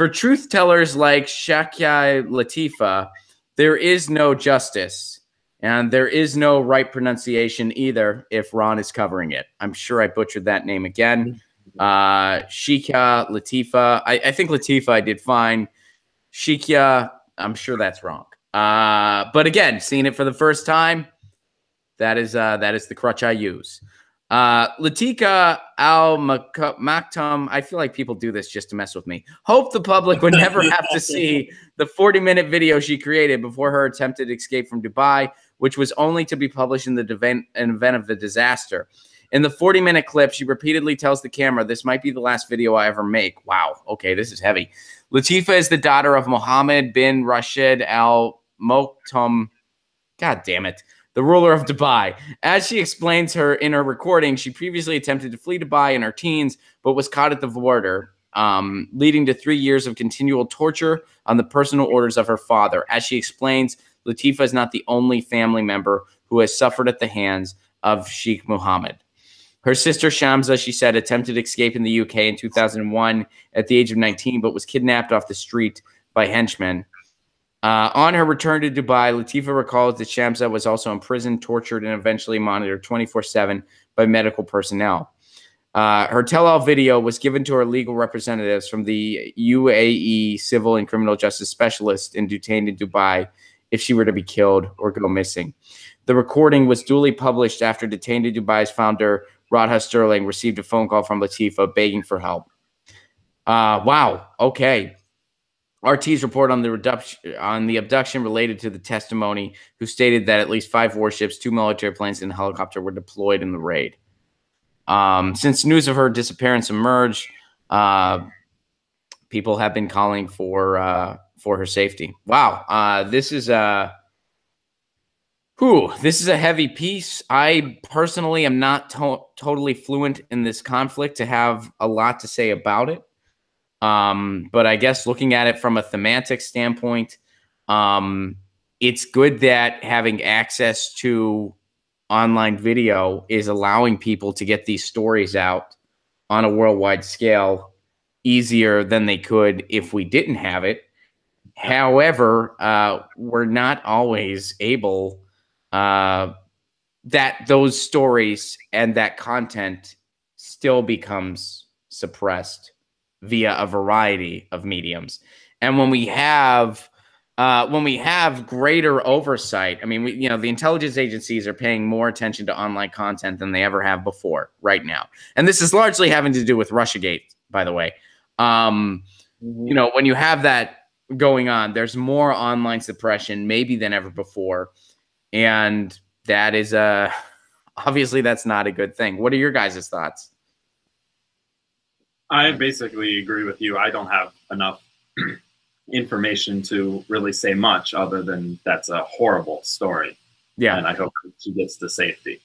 For truth tellers like Sheikha Latifa, there is no justice. And there is no right pronunciation either if Ron is covering it. I'm sure I butchered that name again. Sheikha Latifa. I think Latifa I did fine. Sheikha, I'm sure that's wrong. But again, seeing it for the first time, that is the crutch I use. Latika Al-Maktoum, I feel like people do this just to mess with me. Hope the public would never have to see the 40-minute video she created before her attempted escape from Dubai, which was only to be published in the event of the disaster. In the 40-minute clip, she repeatedly tells the camera, "This might be the last video I ever make." Wow. Okay, this is heavy. Latifa is the daughter of Mohammed bin Rashid Al Maktoum. God damn it. The ruler of Dubai. As she explains in her recording, she previously attempted to flee Dubai in her teens, but was caught at the border, leading to 3 years of continual torture on the personal orders of her father. As she explains, Latifa is not the only family member who has suffered at the hands of Sheikh Mohammed. Her sister Shamsa, she said, attempted escape in the UK in 2001 at the age of 19, but was kidnapped off the street by henchmen. On her return to Dubai, Latifa recalls that Shamsa was also imprisoned, tortured, and eventually monitored 24/7 by medical personnel. Her tell-all video was given to her legal representatives from the UAE Civil and Criminal Justice Specialist and detained in Dubai if she were to be killed or go missing. The recording was duly published after Detained in Dubai's founder, Radha Sterling, received a phone call from Latifa begging for help. Wow. Okay. RT's report on the abduction related to the testimony, who stated that at least 5 warships, 2 military planes, and a helicopter were deployed in the raid. Since news of her disappearance emerged, people have been calling for her safety. Wow, this is a heavy piece. I personally am not totally fluent in this conflict to have a lot to say about it. But I guess looking at it from a thematic standpoint, it's good that having access to online video is allowing people to get these stories out on a worldwide scale easier than they could if we didn't have it. However, we're not always able, that those stories and that content still becomes suppressed via a variety of mediums. And when we have greater oversight, I mean, the intelligence agencies are paying more attention to online content than they ever have before right now. And this is largely having to do with Russiagate, by the way. When you have that going on, there's more online suppression maybe than ever before. And that is obviously that's not a good thing. What are your guys' thoughts? I basically agree with you. I don't have enough information to really say much other than that's a horrible story. Yeah. And I hope she gets to safety.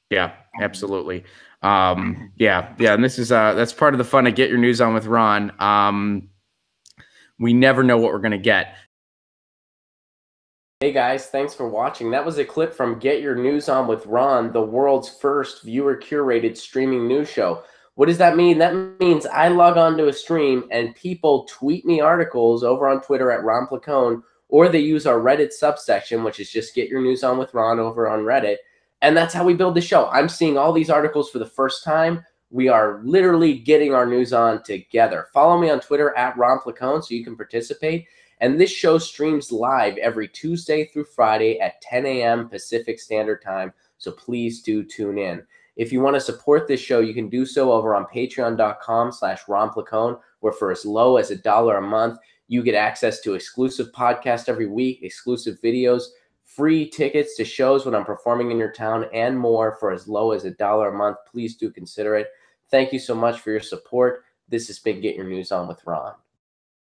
Yeah, absolutely. Yeah. And this is that's part of the fun of Get Your News On with Ron. We never know what we're going to get. Hey guys, thanks for watching. That was a clip from Get Your News On with Ron, the world's first viewer-curated streaming news show. What does that mean? That means I log on to a stream and people tweet me articles over on Twitter at Ron Placone, or they use our Reddit subsection, which is just Get Your News On with Ron over on Reddit. And that's how we build the show. I'm seeing all these articles for the first time. We are literally getting our news on together. Follow me on Twitter at Ron Placone so you can participate. And this show streams live every Tuesday through Friday at 10 a.m. Pacific Standard Time. So please do tune in. If you want to support this show, you can do so over on patreon.com/Ron Placone, where for as low as $1 a month, you get access to exclusive podcasts every week, exclusive videos, free tickets to shows when I'm performing in your town, and more for as low as $1 a month. Please do consider it. Thank you so much for your support. This has been Get Your News On with Ron.